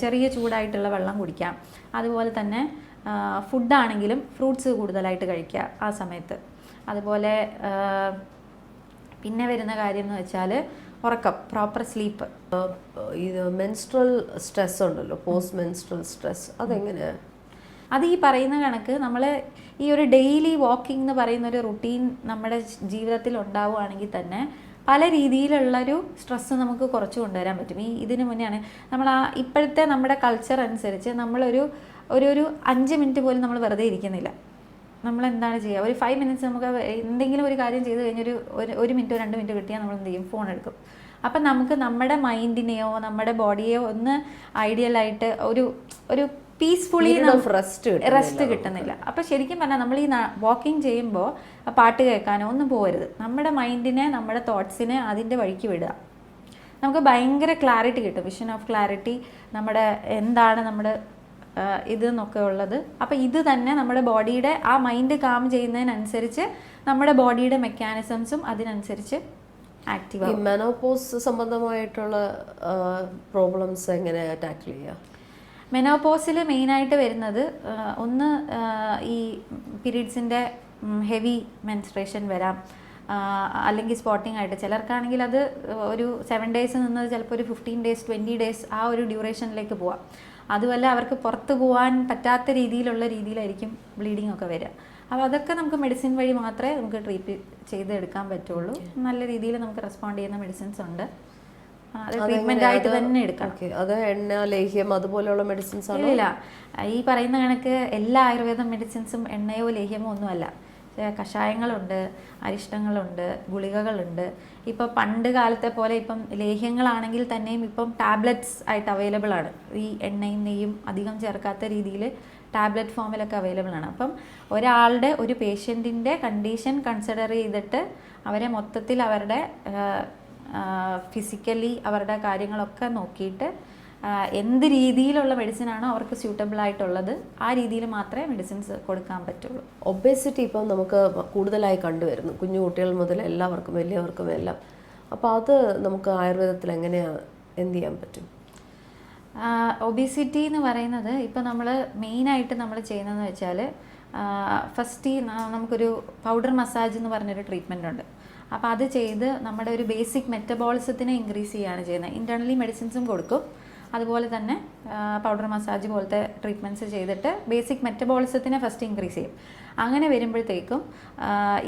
ചെറിയ ചൂടായിട്ടുള്ള വെള്ളം കുടിക്കാം. അതുപോലെ തന്നെ ഫുഡാണെങ്കിലും ഫ്രൂട്ട്സ് കൂടുതലായിട്ട് കഴിക്കുക ആ സമയത്ത്. അതുപോലെ പിന്നെ വരുന്ന കാര്യം എന്ന് വെച്ചാൽ ഉറക്കം, പ്രോപ്പർ സ്ലീപ്പ്. ഇത് മെൻസ്ട്രൽ സ്ട്രെസ് ഉണ്ടല്ലോ, പോസ്റ്റ് മെൻസ്ട്രൽ സ്ട്രെസ്, അതെങ്ങനെയാണ്? അത് ഈ പറയുന്ന കണക്ക് നമ്മൾ ഈ ഒരു ഡെയിലി വാക്കിംഗ് എന്ന് പറയുന്ന ഒരു റുട്ടീൻ നമ്മുടെ ജീവിതത്തിൽ ഉണ്ടാവുകയാണെങ്കിൽ തന്നെ പല രീതിയിലുള്ളൊരു സ്ട്രെസ്സ് നമുക്ക് കുറച്ച് കൊണ്ടുവരാൻ പറ്റും. ഇതിന് മുന്നെയാണ് നമ്മൾ ഇപ്പോഴത്തെ നമ്മുടെ കൾച്ചർ അനുസരിച്ച് നമ്മളൊരു 5 മിനിറ്റ് പോലും നമ്മൾ വെറുതെ ഇരിക്കുന്നില്ല. നമ്മളെന്താണ് ചെയ്യുക? ഒരു 5 മിനിറ്റ്സ് നമുക്ക് എന്തെങ്കിലും ഒരു കാര്യം ചെയ്ത് കഴിഞ്ഞൊരു 1 മിനിറ്റോ 2 മിനിറ്റോ കിട്ടിയാൽ നമ്മൾ എന്ത് ചെയ്യും? ഫോൺ എടുക്കും. അപ്പം നമുക്ക് നമ്മുടെ മൈൻഡിനെയോ നമ്മുടെ ബോഡിയെയോ ഒന്ന് ഐഡിയലായിട്ട് ഒരു പീസ്ഫുള്ളി റെസ്റ്റ് കിട്ടുന്നില്ല. അപ്പോൾ ശരിക്കും പറഞ്ഞാൽ നമ്മൾ ഈ വാക്കിംഗ് ചെയ്യുമ്പോൾ പാട്ട് കേൾക്കാനോ ഒന്നും പോകരുത്. നമ്മുടെ മൈൻഡിനെ, നമ്മുടെ തോട്ട്സിനെ അതിൻ്റെ വഴിക്ക് വിടുക. നമുക്ക് ഭയങ്കര ക്ലാരിറ്റി കിട്ടും, വിഷൻ ഓഫ് ക്ലാരിറ്റി. നമ്മുടെ എന്താണ് നമ്മുടെ ഇതെന്നൊക്കെ ഉള്ളത്. അപ്പോൾ ഇത് തന്നെ നമ്മുടെ ബോഡിയുടെ ആ മൈൻഡ് കാം ചെയ്യുന്നതിനനുസരിച്ച് നമ്മുടെ ബോഡിയുടെ മെക്കാനിസംസും അതിനനുസരിച്ച് ആക്റ്റീവ് ഈ ആവും. മെനോപോസ് സംബന്ധമായിട്ടുള്ള പ്രോബ്ലംസ് എങ്ങനെ ടാക്കിൾ ചെയ്യുക? മെനോപോസിൽ മെയിനായിട്ട് വരുന്നത് ഒന്ന് ഈ പീരീഡ്സിൻ്റെ ഹെവി മെൻസ്ട്രേഷൻ വരാം, അല്ലെങ്കിൽ സ്പോട്ടിംഗ് ആയിട്ട്. ചിലർക്കാണെങ്കിൽ അത് ഒരു 7 days നിന്നത് ചിലപ്പോൾ ഒരു 15 days 20 days ആ ഒരു ഡ്യൂറേഷനിലേക്ക് പോവാം. അതുമല്ല അവർക്ക് പുറത്ത് പോകാൻ പറ്റാത്ത രീതിയിലായിരിക്കും ബ്ലീഡിങ് ഒക്കെ വരിക. അപ്പോൾ അതൊക്കെ നമുക്ക് മെഡിസിൻ വഴി മാത്രമേ നമുക്ക് ട്രീറ്റ് ചെയ്തെടുക്കാൻ പറ്റുള്ളൂ. നല്ല രീതിയിൽ നമുക്ക് റെസ്പോണ്ട് ചെയ്യുന്ന മെഡിസിൻസ് ഉണ്ട്, അത് ട്രീറ്റ്മെൻ്റ് ആയിട്ട് തന്നെ എടുക്കാം. അത് എണ്ണ, ലേഹ്യം അതുപോലെയുള്ള മെഡിസിൻസ് ആണ്? ഇല്ല, ഈ പറയുന്ന കണക്ക് എല്ലാ ആയുർവേദ മെഡിസിൻസും എണ്ണയോ ലേഹ്യമോ ഒന്നുമല്ല. കഷായങ്ങളുണ്ട്, അരിഷ്ടങ്ങളുണ്ട്, ഗുളികകളുണ്ട്. ഇപ്പോൾ പണ്ട് കാലത്തെ പോലെ ഇപ്പം ലേഹ്യങ്ങളാണെങ്കിൽ തന്നെയും ഇപ്പം ടാബ്ലറ്റ്സ് ആയിട്ട് അവൈലബിൾ ആണ്. ഈ എണ്ണയും നെയ്യും അധികം ചേർക്കാത്ത രീതിയിൽ ടാബ്ലറ്റ് ഫോമിലൊക്കെ അവൈലബിൾ ആണ്. അപ്പം ഒരാളുടെ ഒരു പേഷ്യൻറ്റിൻ്റെ കണ്ടീഷൻ കൺസിഡർ ചെയ്തിട്ട് അവരെ മൊത്തത്തിൽ അവരുടെ ഫിസിക്കലി അവരുടെ കാര്യങ്ങളൊക്കെ നോക്കിയിട്ട് എന്ത് രീതിയിലുള്ള മെഡിസിനാണോ അവർക്ക് സ്യൂട്ടബിൾ ആയിട്ടുള്ളത് ആ രീതിയിൽ മാത്രമേ മെഡിസിൻസ് കൊടുക്കാൻ പറ്റുള്ളൂ. ഒബേസിറ്റി ഇപ്പം നമുക്ക് കൂടുതലായി കണ്ടുവരുന്നു, കുഞ്ഞു കുട്ടികൾ മുതൽ എല്ലാവർക്കും വലിയവർക്കും എല്ലാം. അപ്പോൾ അത് നമുക്ക് ആയുർവേദത്തിൽ എങ്ങനെയാണ് എന്ത് ചെയ്യാൻ പറ്റും? ഒബിസിറ്റി എന്ന് പറയുന്നത് ഇപ്പോൾ നമ്മൾ മെയിനായിട്ട് നമ്മൾ ചെയ്യുന്നതെന്ന് വെച്ചാൽ ഫസ്റ്റ് നമുക്കൊരു പൗഡർ മസാജ് എന്ന് പറഞ്ഞൊരു ട്രീറ്റ്മെൻ്റ് ഉണ്ട്. അപ്പോൾ അത് ചെയ്ത് നമ്മുടെ ഒരു ബേസിക് മെറ്റബോളിസത്തിനെ ഇൻക്രീസ് ചെയ്യുകയാണ് ചെയ്യുന്നത്. ഇൻറ്റേർണലി മെഡിസിൻസും കൊടുക്കും, അതുപോലെ തന്നെ പൗഡർ മസാജ് പോലത്തെ ട്രീറ്റ്മെൻറ്റ്സ് ചെയ്തിട്ട് ബേസിക് മെറ്റബോളിസത്തിനെ ഫസ്റ്റ് ഇൻക്രീസ് ചെയ്യും. അങ്ങനെ വരുമ്പോഴത്തേക്കും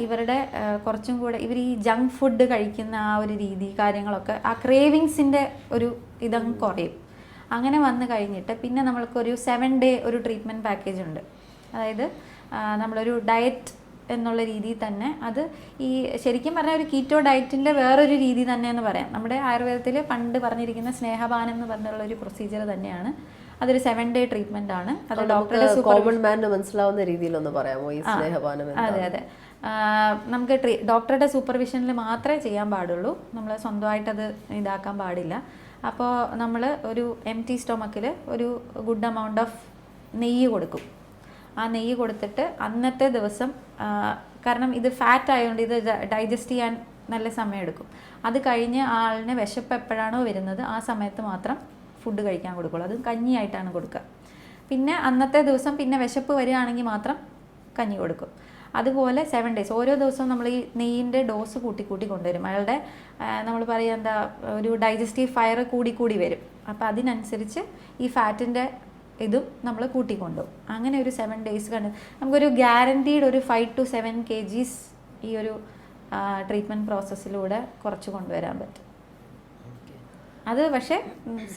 ഇവരുടെ കുറച്ചും കൂടെ ഇവർ ഈ ജങ്ക് ഫുഡ് കഴിക്കുന്ന ആ ഒരു രീതി കാര്യങ്ങളൊക്കെ ആ ക്രേവിങ്സിൻ്റെ ഒരു ഇതങ്ങ് കുറയും. അങ്ങനെ വന്നു കഴിഞ്ഞിട്ട് പിന്നെ നമ്മൾക്കൊരു 7 day ഒരു ട്രീറ്റ്മെൻറ്റ് പാക്കേജ് ഉണ്ട്. അതായത് നമ്മളൊരു ഡയറ്റ് എന്നുള്ള രീതിയിൽ തന്നെ അത് ഈ ശരിക്കും പറഞ്ഞാൽ ഒരു കീറ്റോ ഡയറ്റിൻ്റെ വേറൊരു രീതി തന്നെ എന്ന് പറയാം. നമ്മുടെ ആയുർവേദത്തിൽ പണ്ട് പറഞ്ഞിരിക്കുന്ന സ്നേഹപാനം എന്ന് പറഞ്ഞുള്ള ഒരു പ്രൊസീജിയർ തന്നെയാണ്. അതൊരു 7 day ട്രീറ്റ്മെൻ്റ് ആണ്. അത് ഡോക്ടറുടെ കോമൺ മാന് മനസ്സിലാവുന്ന രീതിയിലൊന്ന് പറയാമോ ഈ സ്നേഹപാനം? അതെ, നമുക്ക് ഡോക്ടറുടെ സൂപ്പർവിഷനിൽ മാത്രമേ ചെയ്യാൻ പാടുള്ളൂ. നമ്മൾ സ്വന്തമായിട്ടത് ഇതാക്കാൻ പാടില്ല. അപ്പോൾ നമ്മൾ ഒരു എംപ്റ്റി സ്റ്റൊമക്കിൽ ഒരു ഗുഡ് എമൗണ്ട് ഓഫ് നെയ്യ് കൊടുക്കും. ആ നെയ്യ് കൊടുത്തിട്ട് അന്നത്തെ ദിവസം, കാരണം ഇത് ഫാറ്റ് ആയതുകൊണ്ട് ഇത് ഡൈജസ്റ്റ് ചെയ്യാൻ നല്ല സമയമെടുക്കും. അത് കഴിഞ്ഞ് ആളിന് വിശപ്പ് എപ്പോഴാണോ വരുന്നത് ആ സമയത്ത് മാത്രം ഫുഡ് കഴിക്കാൻ കൊടുക്കുള്ളൂ. അത് കഞ്ഞിയായിട്ടാണ് കൊടുക്കുക. പിന്നെ അന്നത്തെ ദിവസം പിന്നെ വിശപ്പ് വരികയാണെങ്കിൽ മാത്രം കഞ്ഞി കൊടുക്കും. അതുപോലെ 7 days ഓരോ ദിവസവും നമ്മൾ ഈ നെയ്യിൻ്റെ ഡോസ് കൂട്ടി കൊണ്ടുവരും. അയാളുടെ നമ്മൾ പറയുക എന്താ ഒരു ഡൈജസ്റ്റീവ് ഫയർ കൂടി വരും. അപ്പോൾ അതിനനുസരിച്ച് ഈ ഫാറ്റിൻ്റെ ഇതും നമ്മൾ കൂട്ടിക്കൊണ്ടുപോകും. അങ്ങനെ ഒരു 7 days കണ്ട് നമുക്കൊരു ഗ്യാരൻറ്റീഡ് ഒരു 5 to 7 kgs ഈ ഒരു ട്രീറ്റ്മെൻറ്റ് പ്രോസസ്സിലൂടെ കുറച്ച് കൊണ്ടുവരാൻ പറ്റും. അത് പക്ഷേ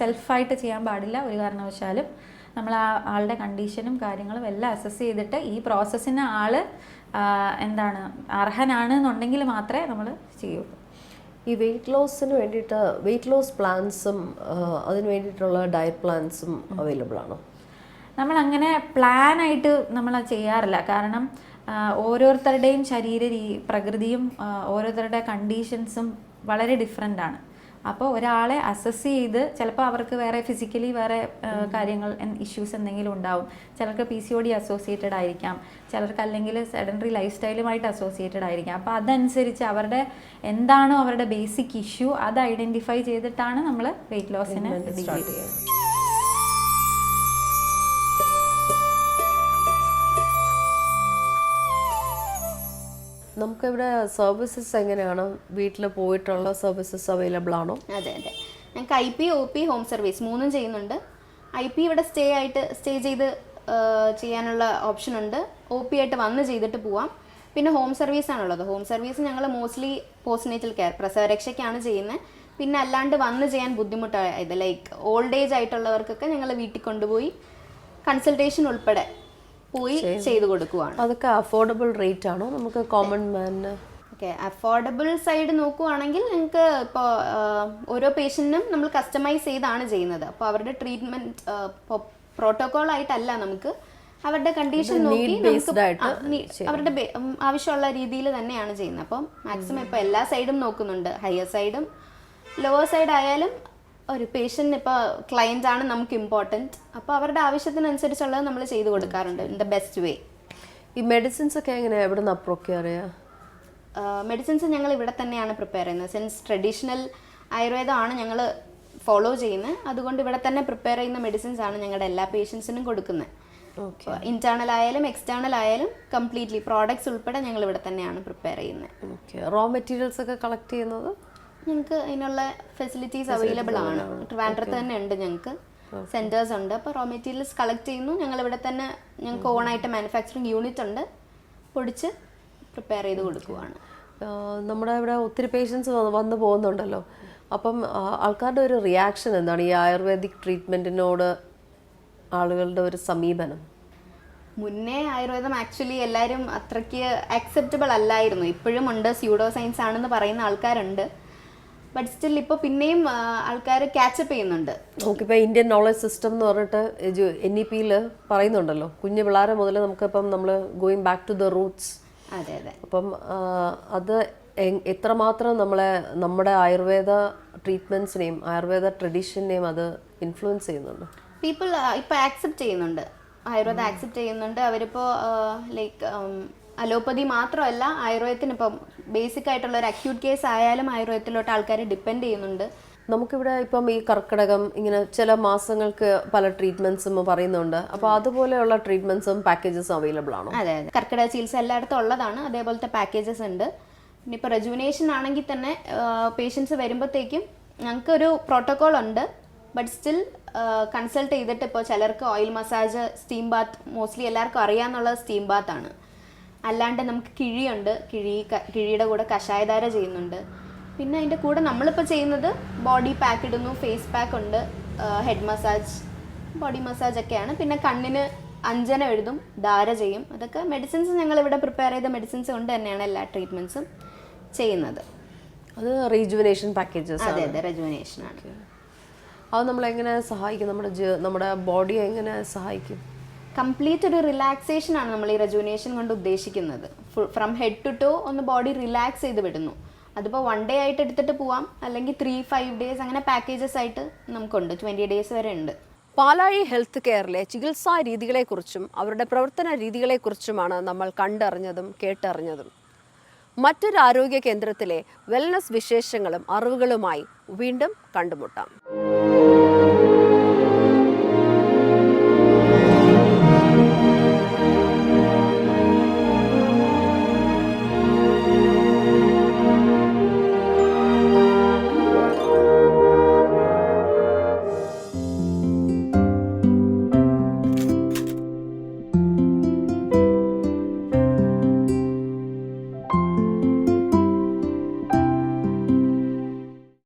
സെൽഫായിട്ട് ചെയ്യാൻ പാടില്ല ഒരു കാരണവശാലും. നമ്മൾ ആ ആളുടെ കണ്ടീഷനും കാര്യങ്ങളും എല്ലാം അസസ് ചെയ്തിട്ട് ഈ പ്രോസസ്സിന് ആൾ എന്താണ് അർഹനാണ് എന്നുണ്ടെങ്കിൽ മാത്രമേ നമ്മൾ ചെയ്യുള്ളൂ. ഈ വെയിറ്റ് ലോസിന് വേണ്ടിയിട്ട് വെയിറ്റ് ലോസ് പ്ലാൻസും അതിന് വേണ്ടിയിട്ടുള്ള ഡയറ്റ് പ്ലാൻസും അവൈലബിൾ ആണോ? നമ്മളങ്ങനെ പ്ലാനായിട്ട് നമ്മൾ ചെയ്യാറില്ല. കാരണം ഓരോരുത്തരുടെയും പ്രകൃതിയും ഓരോരുത്തരുടെ കണ്ടീഷൻസും വളരെ ഡിഫറെൻ്റ് ആണ്. അപ്പോൾ ഒരാളെ അസസ് ചെയ്ത് ചിലപ്പോൾ അവർക്ക് വേറെ ഫിസിക്കലി വേറെ കാര്യങ്ങൾ ഇഷ്യൂസ് എന്തെങ്കിലും ഉണ്ടാവും. ചിലർക്ക് PCOD അസോസിയേറ്റഡ് ആയിരിക്കാം, ചിലർക്ക് അല്ലെങ്കിൽ സെഡൻറ്ററി ലൈഫ് സ്റ്റൈലുമായിട്ട് അസോസിയേറ്റഡ് ആയിരിക്കാം. അപ്പോൾ അതനുസരിച്ച് അവരുടെ എന്താണോ അവരുടെ ബേസിക് ഇഷ്യൂ അത് ഐഡൻറ്റിഫൈ ചെയ്തിട്ടാണ് നമ്മൾ വെയിറ്റ് ലോസിനെ സ്റ്റാർട്ട് ചെയ്യുന്നത്. നമുക്കിവിടെ സർവീസസ് എങ്ങനെയാണ്? വീട്ടിൽ പോയിട്ടുള്ള സർവീസസ് അവൈലബിൾ ആണോ? അതെ, ഞങ്ങൾക്ക് IP, OP, ഹോം സർവീസ് 3 ചെയ്യുന്നുണ്ട്. IP ഇവിടെ സ്റ്റേ ചെയ്ത് ചെയ്യാനുള്ള ഓപ്ഷൻ ഉണ്ട്. OP ആയിട്ട് വന്ന് ചെയ്തിട്ട് പോവാം. പിന്നെ ഹോം സർവീസ് ആണുള്ളത്. ഹോം സർവീസ് ഞങ്ങൾ മോസ്റ്റ്ലി പോസ്റ്റ്നേറ്റൽ കെയർ പ്രസവരക്ഷയ്ക്കാണ് ചെയ്യുന്നത്. പിന്നെ അല്ലാണ്ട് വന്ന് ചെയ്യാൻ ബുദ്ധിമുട്ടായത് ലൈക്ക് ഓൾഡ് ഏജ് ആയിട്ടുള്ളവർക്കൊക്കെ ഞങ്ങൾ വീട്ടിൽ കൊണ്ടുപോയി കൺസൾട്ടേഷൻ ഉൾപ്പെടെ പോയി ചെയ്തു കൊടുക്കുവാണ്. അതൊക്കെ അഫോർഡബിൾ റേറ്റ് ആണോ നമുക്ക് കോമൺ മാനിന്? ഓക്കെ, അഫോർഡബിൾ സൈഡ് നോക്കുവാണെങ്കിൽ നിങ്ങൾക്ക് ഇപ്പോൾ ഓരോ പേഷ്യൻറ്റിനും നമ്മൾ കസ്റ്റമൈസ് ചെയ്താണ് ചെയ്യുന്നത്. അപ്പോൾ അവരുടെ ട്രീറ്റ്മെൻറ്റ് പ്രോട്ടോകോൾ ആയിട്ടല്ല, നമുക്ക് അവരുടെ കണ്ടീഷൻ നോക്കി നമുക്ക് അവരുടെ ആവശ്യമുള്ള രീതിയിൽ തന്നെയാണ് ചെയ്യുന്നത്. അപ്പം മാക്സിമം ഇപ്പോൾ എല്ലാ സൈഡും നോക്കുന്നുണ്ട്. ഹയർ സൈഡും ലോവർ സൈഡ് ആയാലും ഒരു പേഷ്യൻ്റ് ഇപ്പോൾ ക്ലയൻ്റ് ആണ് നമുക്ക് ഇമ്പോർട്ടൻറ്റ്, അപ്പോൾ അവരുടെ ആവശ്യത്തിനനുസരിച്ചുള്ളത് നമ്മൾ ചെയ്തു കൊടുക്കാറുണ്ട് ഇൻ ദ ബെസ്റ്റ് വേ. ഈ മെഡിസിൻസ് ഒക്കെ എങ്ങനെയാണ് എവിടെ നിന്ന് പ്രൊക്യൂർ ചെയ്യുക? മെഡിസിൻസ് ഞങ്ങൾ ഇവിടെ തന്നെയാണ് പ്രിപ്പയർ ചെയ്യുന്നത്. സിൻസ് ട്രഡീഷണൽ ആയുർവേദമാണ് ഞങ്ങൾ ഫോളോ ചെയ്യുന്നത്, അതുകൊണ്ട് ഇവിടെ തന്നെ പ്രിപ്പയർ ചെയ്യുന്ന മെഡിസിൻസ് ആണ് ഞങ്ങളുടെ എല്ലാ പേഷ്യൻസിനും കൊടുക്കുന്നത്. ഇന്റേണൽ ആയാലും എക്സ്റ്റേണൽ ആയാലും കംപ്ലീറ്റ്ലി പ്രോഡക്ട്സ് ഉൾപ്പെടെ ഞങ്ങൾ ഇവിടെ തന്നെയാണ് പ്രിപ്പയർ ചെയ്യുന്നത്. റോ മെറ്റീരിയൽസ് ഒക്കെ കളക്ട് ചെയ്യുന്നത് ഞങ്ങൾക്ക് അതിനുള്ള ഫെസിലിറ്റീസ് അവൈലബിൾ ആണ്. ട്രിവാൻഡ്രത്ത് തന്നെ ഉണ്ട്, ഞങ്ങൾക്ക് സെൻറ്റേഴ്സ് ഉണ്ട്. അപ്പോൾ റോ മെറ്റീരിയൽസ് കളക്ട് ചെയ്യുന്നു, ഞങ്ങൾ ഇവിടെ തന്നെ ഞങ്ങൾക്ക് ഓണായിട്ട് മാനുഫാക്ചറിങ് യൂണിറ്റ് ഉണ്ട്, പൊടിച്ച് പ്രിപ്പയർ ചെയ്ത് കൊടുക്കുവാണ്. നമ്മുടെ ഇവിടെ ഒത്തിരി പേഷ്യൻസ് വന്നു പോകുന്നുണ്ടല്ലോ, അപ്പം ആൾക്കാരുടെ ഒരു റിയാക്ഷൻ എന്താണ് ഈ ആയുർവേദിക് ട്രീറ്റ്മെൻറ്റിനോട് ആളുകളുടെ ഒരു സമീപനം? മുന്നേ ആയുർവേദം ആക്ച്വലി എല്ലാവരും അത്രയ്ക്ക് അക്സെപ്റ്റബിൾ അല്ലായിരുന്നു. ഇപ്പോഴും ഉണ്ട്, സ്യൂഡോ സയൻസ് ആണെന്ന് പറയുന്ന ആൾക്കാരുണ്ട്. ബട്ട് സ്റ്റിൽ ഇപ്പോൾ പിന്നെയും ആൾക്കാർ ക്യാച്ചപ്പ് ചെയ്യുന്നുണ്ട്. നമുക്കിപ്പോൾ ഇന്ത്യൻ നോളജ് സിസ്റ്റം എന്ന് പറഞ്ഞിട്ട് NEP-യിൽ പറയുന്നുണ്ടല്ലോ, കുഞ്ഞു പിള്ളേരെ മുതൽ നമുക്കിപ്പം നമ്മൾ going back to the roots. അതെ അതെ. അപ്പം അത് എത്രമാത്രം നമ്മുടെ ആയുർവേദ ട്രീറ്റ്മെൻറ്റ്സിനെയും ആയുർവേദ ട്രഡീഷനെയും അത് ഇൻഫ്ലുവൻസ് ചെയ്യുന്നുണ്ട്. പീപ്പിൾ ഇപ്പോൾ ആക്സെപ്റ്റ് ചെയ്യുന്നുണ്ട്, ആയുർവേദം ആക്സെപ്റ്റ് ചെയ്യുന്നുണ്ട്. അവരിപ്പോൾ ലൈക്ക് അലോപ്പതി മാത്രമല്ല, ആയുർവേദത്തിന് ഇപ്പം ബേസിക് ആയിട്ടുള്ള ഒരു അക്യൂട്ട് കേസ് ആയാലും ആയുർവേദത്തിലോട്ട് ആൾക്കാർ ഡിപ്പെൻഡ് ചെയ്യുന്നുണ്ട്. നമുക്കിവിടെ ഇപ്പം ഈ കർക്കിടകം ഇങ്ങനെ ചില മാസങ്ങൾക്ക് പല ട്രീറ്റ്മെന്റ്സും പറയുന്നുണ്ട്. അപ്പോൾ അതുപോലെയുള്ള ട്രീറ്റ്മെന്റ്സും പാക്കേജസും അവൈലബിൾ ആണോ? അതെ അതെ, കർക്കിടക ചികിത്സ എല്ലായിടത്തും ഉള്ളതാണ്, അതേപോലത്തെ പാക്കേജസ് ഉണ്ട്. പിന്നെ ഇപ്പോൾ റെജുവിനേഷൻ ആണെങ്കിൽ തന്നെ പേഷ്യൻസ് വരുമ്പോഴത്തേക്കും ഞങ്ങൾക്കൊരു പ്രോട്ടോകോൾ ഉണ്ട്. ബട്ട് സ്റ്റിൽ കൺസൾട്ട് ചെയ്തിട്ട് ഇപ്പോൾ ചിലർക്ക് oil massage, steam Baat, mostly എല്ലാവർക്കും അറിയാമെന്നുള്ളത് സ്റ്റീം ബാത്താണ്. അല്ലാണ്ട് നമുക്ക് കിഴിയുണ്ട്, കിഴിയുടെ കൂടെ കഷായധാര ചെയ്യുന്നുണ്ട്. പിന്നെ അതിൻ്റെ കൂടെ നമ്മളിപ്പോൾ ചെയ്യുന്നത് ബോഡി പാക്ക് ഇടുന്നു, ഫേസ് പാക്ക് ഉണ്ട്, ഹെഡ് മസാജ്, ബോഡി മസാജ് ഒക്കെയാണ്. പിന്നെ കണ്ണിന് അഞ്ജനം എഴുതും, ധാര ചെയ്യും. അതൊക്കെ മെഡിസിൻസ് ഞങ്ങളിവിടെ പ്രിപ്പയർ ചെയ്ത മെഡിസിൻസ് കൊണ്ട് തന്നെയാണ് എല്ലാ ട്രീറ്റ്മെൻറ്റ്സും ചെയ്യുന്നത്. അത് റീജുവിനേഷൻ പാക്കേജസ്? അതെ അതെ, റെജുവിനേഷനാണ്. അത് നമ്മളെങ്ങനെ സഹായിക്കും, നമ്മുടെ ബോഡിയെ എങ്ങനെ സഹായിക്കും? കംപ്ലീറ്റ് ഒരു റിലാക്സേഷൻ ആണ് നമ്മൾ ഈ റെജുവിനേഷൻ കൊണ്ട് ഉദ്ദേശിക്കുന്നത്. ഫ്രം ഹെഡ് ടു ടോ ഒന്ന് ബോഡി റിലാക്സ് ചെയ്ത് വിടുന്നു. അതിപ്പോൾ 1 day ആയിട്ട് എടുത്തിട്ട് പോവാം, അല്ലെങ്കിൽ 3-5 days അങ്ങനെ പാക്കേജസ് ആയിട്ട് നമുക്കുണ്ട്. 20 days വരെ ഉണ്ട്. പാലാഴി ഹെൽത്ത് കെയറിലെ ചികിത്സാ രീതികളെക്കുറിച്ചും അവരുടെ പ്രവർത്തന രീതികളെക്കുറിച്ചുമാണ് നമ്മൾ കണ്ടറിഞ്ഞതും കേട്ടറിഞ്ഞതും. മറ്റൊരു ആരോഗ്യ കേന്ദ്രത്തിലെ വെൽനസ് വിശേഷങ്ങളും അറിവുകളുമായി വീണ്ടും കണ്ടുമുട്ടാം.